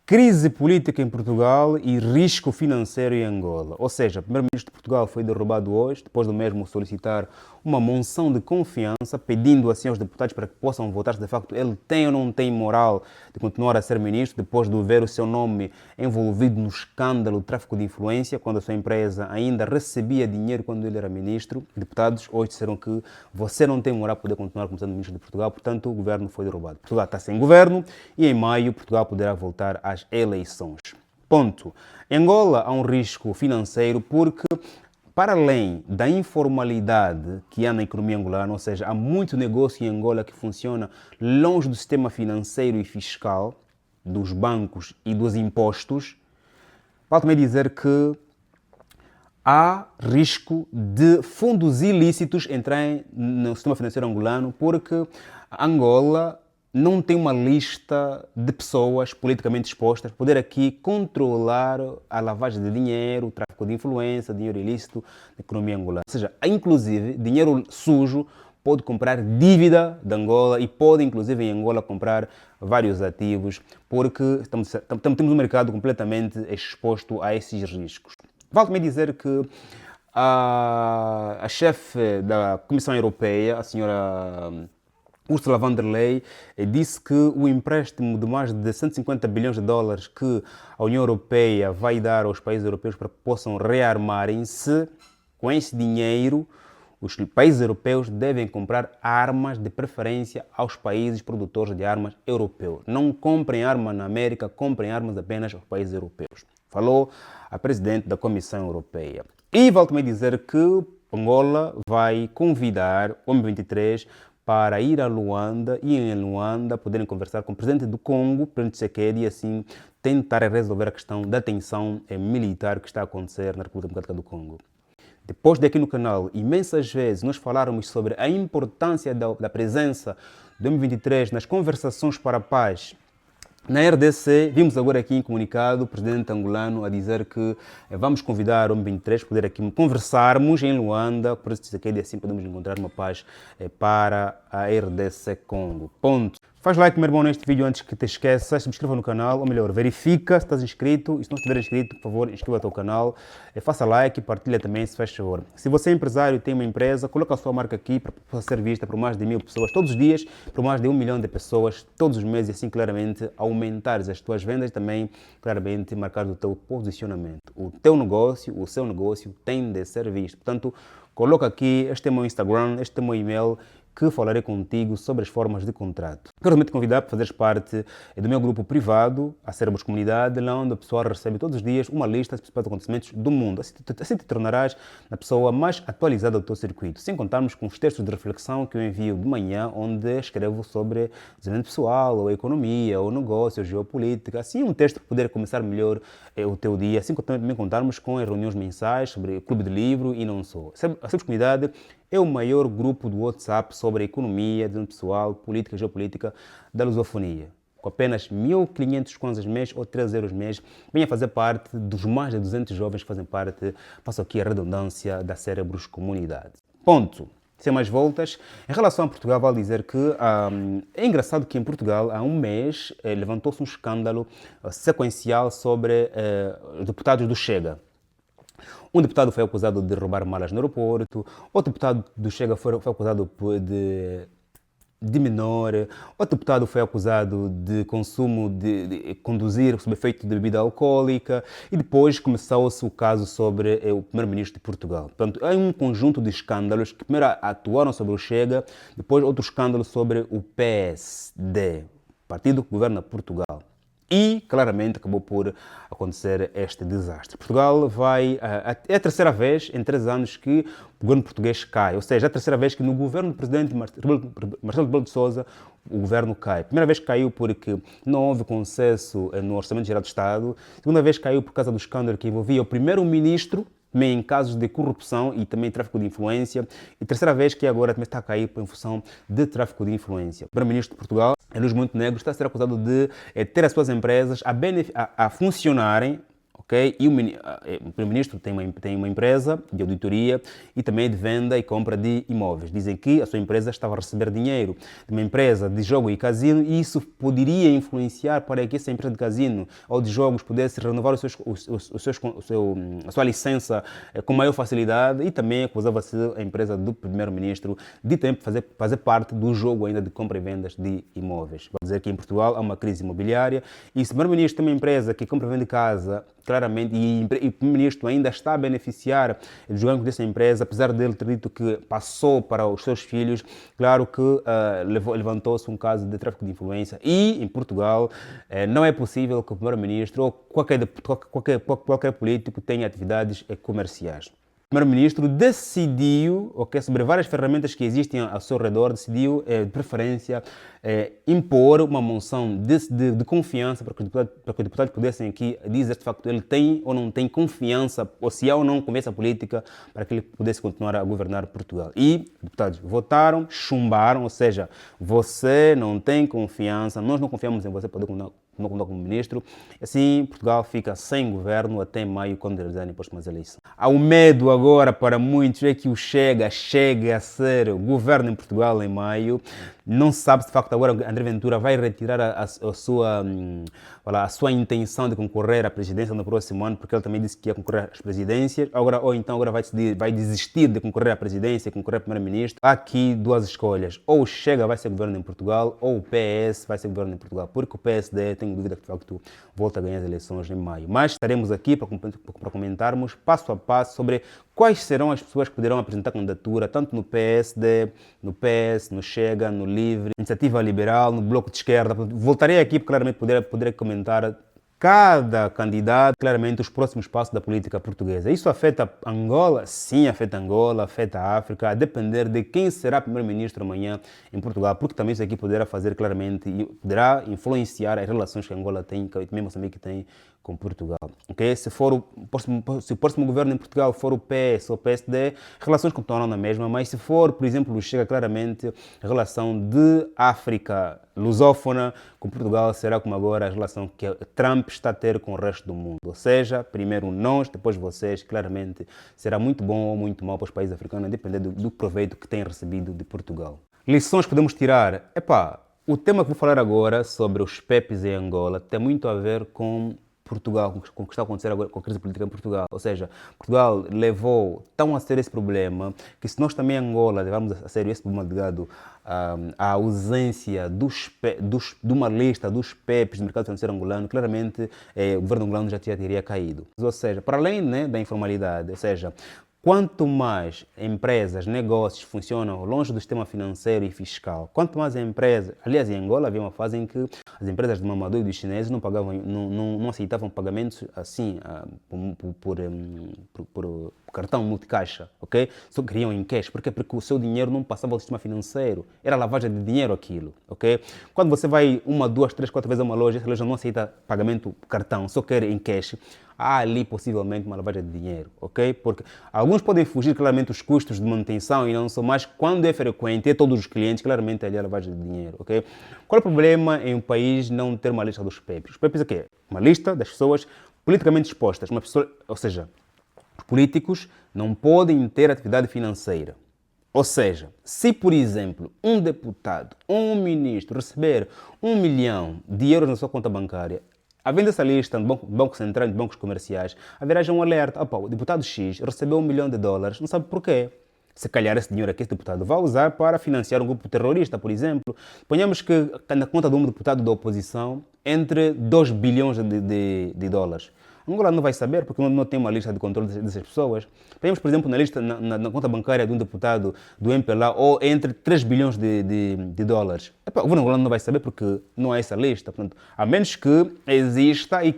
Crise política em Portugal e risco financeiro em Angola. Ou seja, o primeiro-ministro de Portugal foi derrubado hoje, depois do mesmo solicitar uma moção de confiança, pedindo assim aos deputados para que possam votar se de facto ele tem ou não tem moral de continuar a ser ministro, depois de ver o seu nome envolvido no escândalo de tráfico de influência, quando a sua empresa ainda recebia dinheiro quando ele era ministro. Deputados hoje disseram que você não tem moral para poder continuar como sendo ministro de Portugal, portanto o governo foi derrubado. Portugal está sem governo e em maio Portugal poderá voltar às eleições. Ponto. Em Angola há um risco financeiro porque, para além da informalidade que há na economia angolana, ou seja, há muito negócio em Angola que funciona longe do sistema financeiro e fiscal, dos bancos e dos impostos, pode também dizer que há risco de fundos ilícitos entrarem no sistema financeiro angolano, porque Angola não tem uma lista de pessoas politicamente expostas para poder aqui controlar a lavagem de dinheiro, o tráfico de influência, dinheiro ilícito na economia angolana. Ou seja, inclusive, dinheiro sujo pode comprar dívida de Angola e pode, inclusive, em Angola comprar vários ativos, porque temos um mercado completamente exposto a esses riscos. Vale também dizer que a chefe da Comissão Europeia, a senhora Ursula von der Leyen, disse que o empréstimo de mais de 150 bilhões de dólares que a União Europeia vai dar aos países europeus para que possam rearmarem-se, com esse dinheiro, os países europeus devem comprar armas de preferência aos países produtores de armas europeus. Não comprem arma na América, comprem armas apenas aos países europeus. Falou a presidente da Comissão Europeia. E vale também dizer que Angola vai convidar o M23 para ir a Luanda e em Luanda poderem conversar com o presidente do Congo, o presidente Tshisekedi, e assim tentar resolver a questão da tensão militar que está a acontecer na República Democrática do Congo. Depois de aqui no canal, imensas vezes nós falarmos sobre a importância da presença do M23 nas conversações para a paz na RDC, vimos agora aqui em comunicado o presidente angolano a dizer que vamos convidar o M23 para poder aqui conversarmos em Luanda, por isso aqui assim podemos encontrar uma paz para a RDC Congo. Ponto. Faz like, meu irmão, neste vídeo antes que te esqueças, se inscreva no canal, ou melhor, verifica se estás inscrito e se não estiver inscrito, por favor, inscreva-te ao canal, faça like e partilha também, se faz favor. Se você é empresário e tem uma empresa, coloca a sua marca aqui para ser vista por mais de 1000 pessoas todos os dias, por mais de 1 milhão de pessoas todos os meses, e assim claramente aumentares as tuas vendas e também claramente marcar o teu posicionamento. O teu negócio, o seu negócio tem de ser visto. Portanto, coloca aqui, este é o meu Instagram, este é o meu e-mail, que falarei contigo sobre as formas de contrato. Quero também te convidar para fazeres parte do meu grupo privado, a Cérebros Comunidade, lá onde a pessoa recebe todos os dias uma lista dos principais acontecimentos do mundo. Assim te tornarás a pessoa mais atualizada do teu circuito, sem contarmos com os textos de reflexão que eu envio de manhã, onde escrevo sobre desenvolvimento pessoal, ou economia, ou negócio, ou geopolítica, assim um texto para poder começar melhor o teu dia, assim também contarmos com as reuniões mensais sobre o clube de livro e não só. A Cérebros Comunidade é o maior grupo do WhatsApp sobre economia, desenvolvimento pessoal, política e geopolítica da lusofonia. Com apenas 1.500 kwanzas mês ou 3 euros mês, venha fazer parte dos mais de 200 jovens que fazem parte, faço aqui a redundância, da Cérebros Comunidade. Ponto. Sem mais voltas, em relação a Portugal, vale dizer que é engraçado que em Portugal, há um mês, levantou-se um escândalo sequencial sobre os deputados do Chega. Um deputado foi acusado de roubar malas no aeroporto, outro deputado do Chega foi acusado de menor, outro deputado foi acusado de consumo, de conduzir sob efeito de bebida alcoólica, e depois começou-se o caso sobre o primeiro-ministro de Portugal. Portanto, há um conjunto de escândalos que primeiro atuaram sobre o Chega, depois outro escândalo sobre o PSD, partido que governa Portugal. E, claramente, acabou por acontecer este desastre. Portugal é a terceira vez em 3 anos que o governo português cai. Ou seja, é a terceira vez que no governo do presidente Marcelo Rebelo de Sousa o governo cai. A primeira vez caiu porque não houve consenso no Orçamento Geral do Estado. A segunda vez caiu por causa do escândalo que envolvia o primeiro-ministro, também em casos de corrupção e também tráfico de influência. E a terceira vez que agora também está a cair em função de tráfico de influência. O primeiro-ministro de Portugal, Luís Montenegro, está a ser acusado de ter as suas empresas a funcionarem, ok? E o primeiro-ministro tem uma empresa de auditoria e também de venda e compra de imóveis. Dizem que a sua empresa estava a receber dinheiro de uma empresa de jogo e casino e isso poderia influenciar para que essa empresa de casino ou de jogos pudesse renovar a sua licença com maior facilidade, e também acusava-se a empresa do primeiro-ministro de também fazer parte do jogo ainda de compra e vendas de imóveis. Vai dizer que em Portugal há uma crise imobiliária e se o primeiro-ministro tem uma empresa que compra e vende casa, claramente, e o primeiro-ministro ainda está a beneficiar dos ganhos dessa empresa, apesar dele ter dito que passou para os seus filhos, claro que levantou-se um caso de tráfico de influência e em Portugal não é possível que o primeiro-ministro ou qualquer político tenha atividades comerciais. O primeiro-ministro decidiu, sobre várias ferramentas que existem ao seu redor, decidiu, de preferência, impor uma moção de confiança para que os deputados pudessem aqui dizer, de facto, ele tem ou não tem confiança, ou se há ou não confiança política para que ele pudesse continuar a governar Portugal. E os deputados votaram, chumbaram, ou seja, você não tem confiança, nós não confiamos em você para poder não contar como ministro. Assim, Portugal fica sem governo até maio, quando realizarem as próximas eleições. Há o medo agora para muitos é que o Chega chegue a ser governo em Portugal em maio. Não se sabe se de facto agora André Ventura vai retirar a sua intenção de concorrer à presidência no próximo ano, porque ele também disse que ia concorrer às presidências. Ou então agora vai desistir de concorrer à presidência e concorrer ao primeiro-ministro. Há aqui duas escolhas. Ou o Chega vai ser governo em Portugal, ou o PS vai ser governo em Portugal, porque o PSD, tenho dúvida que de facto volta a ganhar as eleições em maio. Mas estaremos aqui para comentarmos passo a passo sobre quais serão as pessoas que poderão apresentar candidatura, tanto no PSD, no PS, no Chega, no Livre, Iniciativa Liberal, no Bloco de Esquerda. Voltarei aqui para claramente poder comentar cada candidato, claramente os próximos passos da política portuguesa. Isso afeta Angola? Sim, afeta Angola, afeta a África, a depender de quem será primeiro-ministro amanhã em Portugal, porque também isso aqui poderá fazer claramente e poderá influenciar as relações que Angola tem, que mesmo Moçambique tem com Portugal. Okay? Se o próximo governo em Portugal for o PS ou o PSD, relações continuarão na mesma, mas se for, por exemplo, chega claramente a relação de África lusófona com Portugal, será como agora a relação que Trump está a ter com o resto do mundo. Ou seja, primeiro nós, depois vocês, claramente será muito bom ou muito mal para os países africanos, dependendo do proveito que têm recebido de Portugal. Lições que podemos tirar? O tema que vou falar agora sobre os PEPs em Angola tem muito a ver com Portugal, com o que está a acontecer agora com a crise política em Portugal. Ou seja, Portugal levou tão a sério esse problema que se nós também em Angola levarmos a sério esse problema ligado à ausência de uma lista dos PEPs do mercado financeiro angolano, claramente o governo angolano já teria caído. Ou seja, para além, né, da informalidade, ou seja, quanto mais empresas, negócios funcionam longe do sistema financeiro e fiscal, quanto mais empresas... Aliás, em Angola havia uma fase em que as empresas de Mamadou e dos chineses não aceitavam pagamentos assim, por cartão multicaixa, ok? Só queriam em cash. Por quê? Porque o seu dinheiro não passava ao sistema financeiro. Era lavagem de dinheiro aquilo, ok? Quando você vai 1, 2, 3, 4 vezes a uma loja, essa loja não aceita pagamento cartão, só quer em cash. Há ali possivelmente uma lavagem de dinheiro, ok? Porque alguns podem fugir claramente os custos de manutenção e não são, mas quando é frequente, é todos os clientes, claramente ali é a lavagem de dinheiro, ok? Qual é o problema em um país não ter uma lista dos PEPs? Os PEPs é o quê? Uma lista das pessoas politicamente expostas, ou seja, os políticos não podem ter atividade financeira. Ou seja, se por exemplo um deputado ou um ministro receber 1 milhão de euros na sua conta bancária, havendo essa lista no Banco Central e de bancos comerciais, haverá já um alerta. O deputado X recebeu $1 milhão, não sabe porquê. Se calhar esse dinheiro aqui esse deputado vai usar para financiar um grupo terrorista, por exemplo. Ponhamos que na conta de um deputado da oposição entre 2 bilhões de dólares. Angola não vai saber porque não tem uma lista de controle dessas pessoas. Temos, por exemplo, na conta bancária de um deputado do MPLA ou entre 3 bilhões de dólares. O governo angolano não vai saber porque não há essa lista. Portanto, a menos que exista e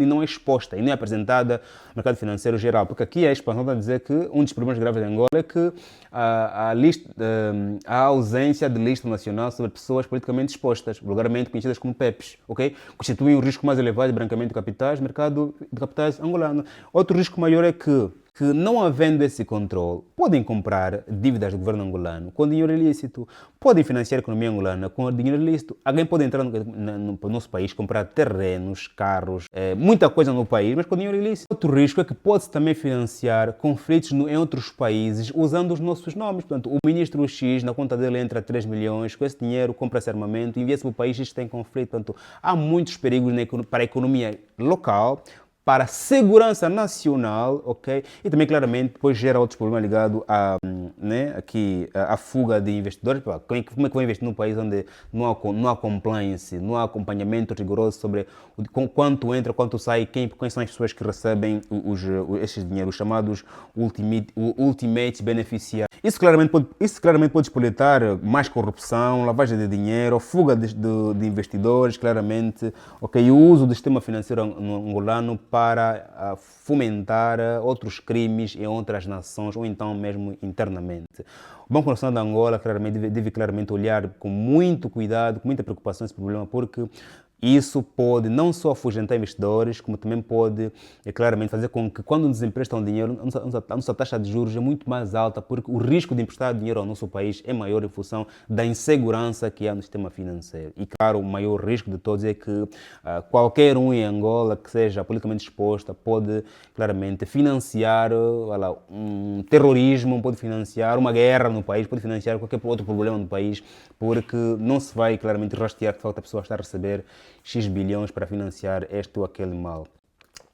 não é exposta e não é apresentada no mercado financeiro geral. Porque aqui a expansão está a dizer que um dos problemas graves de Angola é que a ausência de lista nacional sobre pessoas politicamente expostas, vulgarmente conhecidas como PEPs, ok? Constituem um risco mais elevado de branqueamento de capitais no mercado de capitais angolano. Outro risco maior é que que, não havendo esse controle, podem comprar dívidas do governo angolano com dinheiro ilícito, podem financiar a economia angolana com dinheiro ilícito. Alguém pode entrar no nosso país, comprar terrenos, carros, muita coisa no país, mas com dinheiro ilícito. Outro risco é que pode-se também financiar conflitos em outros países usando os nossos nomes. Portanto, o ministro X, na conta dele entra 3 milhões, com esse dinheiro compra-se armamento, envia-se para o país, isto tem conflito. Portanto, há muitos perigos para a economia local, para a segurança nacional, ok? E também, claramente, depois gera outros problemas ligados a, né, aqui, a fuga de investidores. Como é que vai investir num país onde não há compliance, não há acompanhamento rigoroso sobre quanto entra, quanto sai, quem são as pessoas que recebem esses dinheiros, os chamados ultimate beneficiários. Isso claramente pode espoletar mais corrupção, lavagem de dinheiro, fuga de investidores, claramente, ok? E o uso do sistema financeiro angolano para fomentar outros crimes em outras nações ou então mesmo internamente. O Banco Nacional de Angola deve claramente olhar com muito cuidado, com muita preocupação esse problema, porque isso pode não só afugentar investidores, como também pode, claramente, fazer com que, quando nos emprestam dinheiro, a nossa taxa de juros é muito mais alta, porque o risco de emprestar dinheiro ao nosso país é maior em função da insegurança que há no sistema financeiro. E, claro, o maior risco de todos é que qualquer um em Angola que seja politicamente exposto pode, claramente, financiar um terrorismo, pode financiar uma guerra no país, pode financiar qualquer outro problema no país, porque não se vai, claramente, rastrear que a pessoa está a receber X bilhões para financiar este ou aquele mal.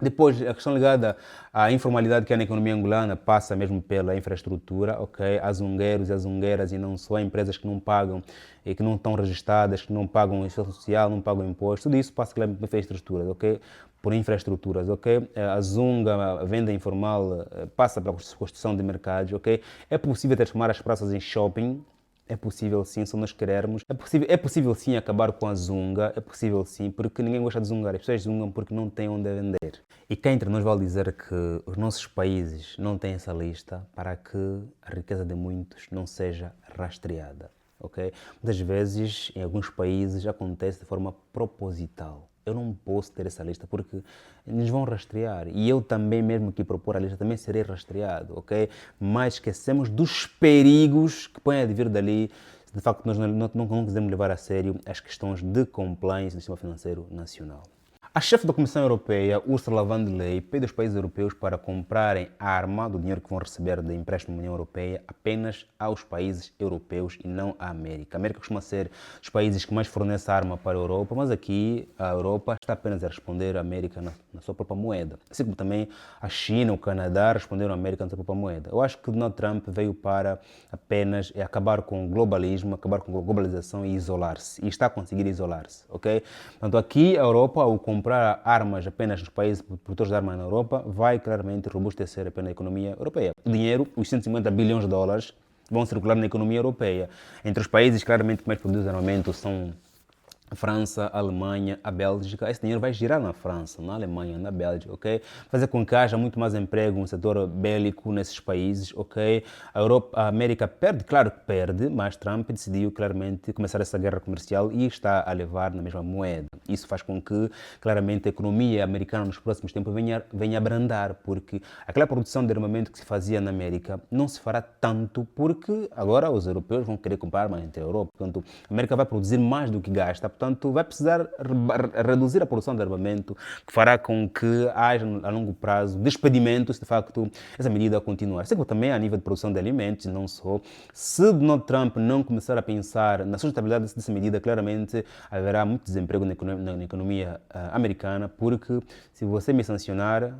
Depois, a questão ligada à informalidade que há na economia angolana passa mesmo pela infraestrutura, ok? Há zungueiros e há zungueiras e não só, há empresas que não pagam e que não estão registradas, que não pagam segurança social, não pagam imposto, tudo isso passa pela infraestrutura, ok? Por infraestruturas, ok? A zunga, a venda informal passa pela construção de mercados, ok? É possível transformar as praças em shopping. É possível sim, se nós querermos. É possível sim acabar com a zunga. É possível sim, porque ninguém gosta de zungar. As pessoas zungam porque não têm onde vender. E cá entre nós vale dizer que os nossos países não têm essa lista para que a riqueza de muitos não seja rastreada. Okay? Muitas vezes, em alguns países, acontece de forma proposital. Eu não posso ter essa lista porque nos vão rastrear. E eu também, mesmo que propor a lista, também serei rastreado, ok? Mas esquecemos dos perigos que podem advir dali, se de facto nós não quisermos levar a sério as questões de compliance do sistema financeiro nacional. A chefe da Comissão Europeia, Ursula von der Leyen, pede aos países europeus para comprarem a arma do dinheiro que vão receber da empréstimo da União Europeia apenas aos países europeus e não à América. A América costuma ser os países que mais fornecem arma para a Europa, mas aqui a Europa está apenas a responder à América na sua própria moeda. Assim como também a China, o Canadá responderam à América na sua própria moeda. Eu acho que Donald Trump veio para apenas acabar com o globalismo, acabar com a globalização e isolar-se. E está a conseguir isolar-se, ok? Portanto, aqui a Europa, ao comprar armas apenas nos países produtores de armas na Europa, vai claramente robustecer apenas a economia europeia. O dinheiro, os 150 bilhões de dólares, vão circular na economia europeia. Entre os países claramente que mais produzem armamento são a França, a Alemanha, a Bélgica. Esse dinheiro vai girar na França, na Alemanha, na Bélgica, ok? Fazer com que haja muito mais emprego no setor bélico nesses países, ok? A América perde, claro que perde, mas Trump decidiu claramente começar essa guerra comercial e está a levar na mesma moeda. Isso faz com que, claramente, a economia americana nos próximos tempos venha abrandar, porque aquela produção de armamento que se fazia na América não se fará tanto, porque agora os europeus vão querer comprar armas entre a Europa. Portanto, a América vai produzir mais do que gasta. Portanto, vai precisar reduzir a produção de armamento, que fará com que haja, a longo prazo, despedimentos, se de facto essa medida continuar. Sei que também a nível de produção de alimentos, não só. Se Donald Trump não começar a pensar na sustentabilidade dessa medida, claramente haverá muito desemprego na economia americana, porque se você me sancionar,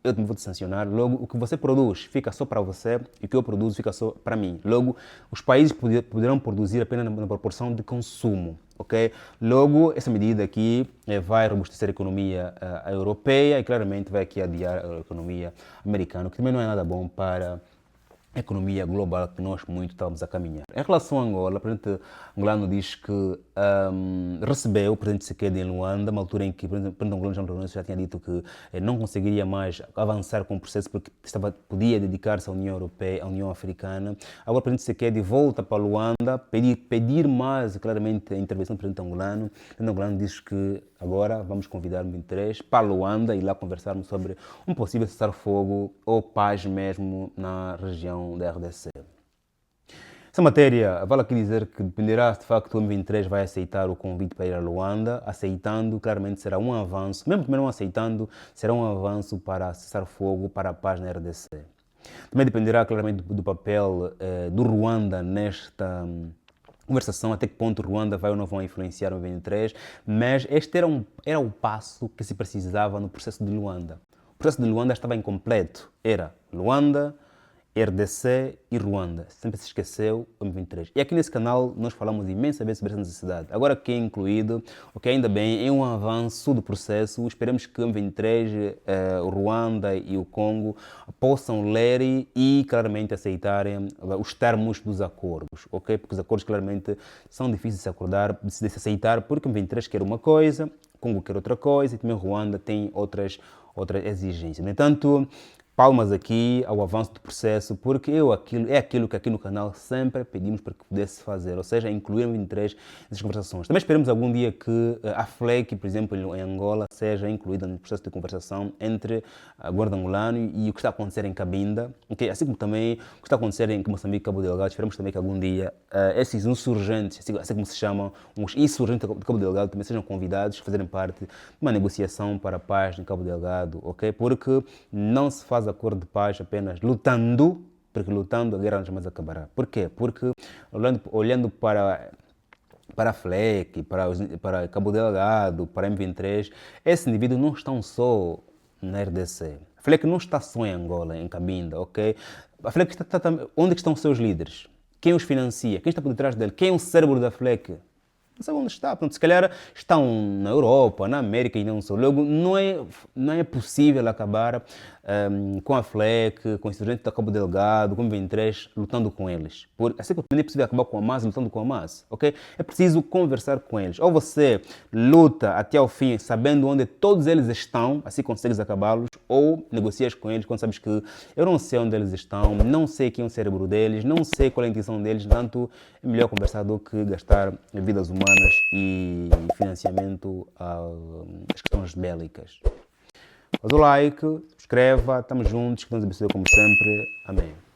eu também vou te sancionar. Logo, o que você produz fica só para você e o que eu produzo fica só para mim. Logo, os países poderão produzir apenas na proporção de consumo, ok? Logo, essa medida aqui vai robustecer a economia europeia e claramente vai aqui adiar a economia americana, o que também não é nada bom para a economia global que nós muito estamos a caminhar. Em relação a Angola, o presidente angolano diz que recebeu o presidente Tshisekedi em Luanda, uma altura em que o presidente angolano já tinha dito que não conseguiria mais avançar com o processo porque podia dedicar-se à União Europeia, à União Africana. Agora o presidente Tshisekedi volta para Luanda, pedir mais claramente a intervenção do presidente angolano. O presidente angolano diz que Agora vamos convidar o M23 para Luanda e lá conversarmos sobre um possível cessar-fogo ou paz mesmo na região da RDC. Essa matéria, vale aqui dizer que dependerá se de facto o M23 vai aceitar o convite para ir a Luanda. Aceitando, claramente será um avanço, mesmo que não aceitando, será um avanço para cessar fogo, para a paz na RDC. Também dependerá claramente do papel do Ruanda nesta conversação, até que ponto Ruanda vai ou não vai influenciar o M23, mas este era o passo que se precisava no processo de Luanda. O processo de Luanda estava incompleto. Era Luanda, RDC e Ruanda. Sempre se esqueceu o M23. E aqui nesse canal nós falamos imensamente sobre essa necessidade. Agora que é incluído, ok, ainda bem, é um avanço do processo. Esperamos que o M23, o Ruanda e o Congo possam ler e claramente aceitarem os termos dos acordos, ok? Porque os acordos claramente são difíceis de se acordar, de se aceitar, porque o M23 quer uma coisa, o Congo quer outra coisa e também o Ruanda tem outras exigências. No entanto, palmas aqui ao avanço do processo, porque é aquilo que aqui no canal sempre pedimos para que pudesse fazer, ou seja, incluir o 23 nessas conversações. Também esperamos algum dia que a FLEC, por exemplo, em Angola, seja incluída no processo de conversação entre o governo angolano e o que está a acontecer em Cabinda, okay? Assim como também o que está a acontecer em Moçambique e Cabo Delgado. Esperamos também que algum dia esses insurgentes, assim como se chamam, os insurgentes de Cabo Delgado, também sejam convidados a fazerem parte de uma negociação para a paz em Cabo Delgado, ok? Porque não se faz acordo de paz apenas lutando, porque lutando a guerra jamais acabará. Por quê? Porque olhando para a FLEC, para Cabo Delgado, para a M23, esses indivíduos não estão só na RDC. A FLEC não está só em Angola, em Cabinda, ok? A FLEC está onde estão os seus líderes? Quem os financia? Quem está por detrás dele? Quem é o cérebro da FLEC? Não sabe onde está. Portanto, se calhar estão na Europa, na América e não só. Logo, não é possível acabar com a FLEC, com o insurgente da Cabo Delgado, com o 23, lutando com eles. Assim que não é possível acabar com a massa, lutando com a massa, ok? É preciso conversar com eles. Ou você luta até ao fim, sabendo onde todos eles estão, assim consegues acabá-los, ou negocias com eles quando sabes que eu não sei onde eles estão, não sei quem é o cérebro deles, não sei qual é a intenção deles, portanto, é melhor conversar do que gastar vidas humanas e financiamento às questões bélicas. Faz o like, subscreva, estamos juntos, que Deus abençoe como sempre. Amém.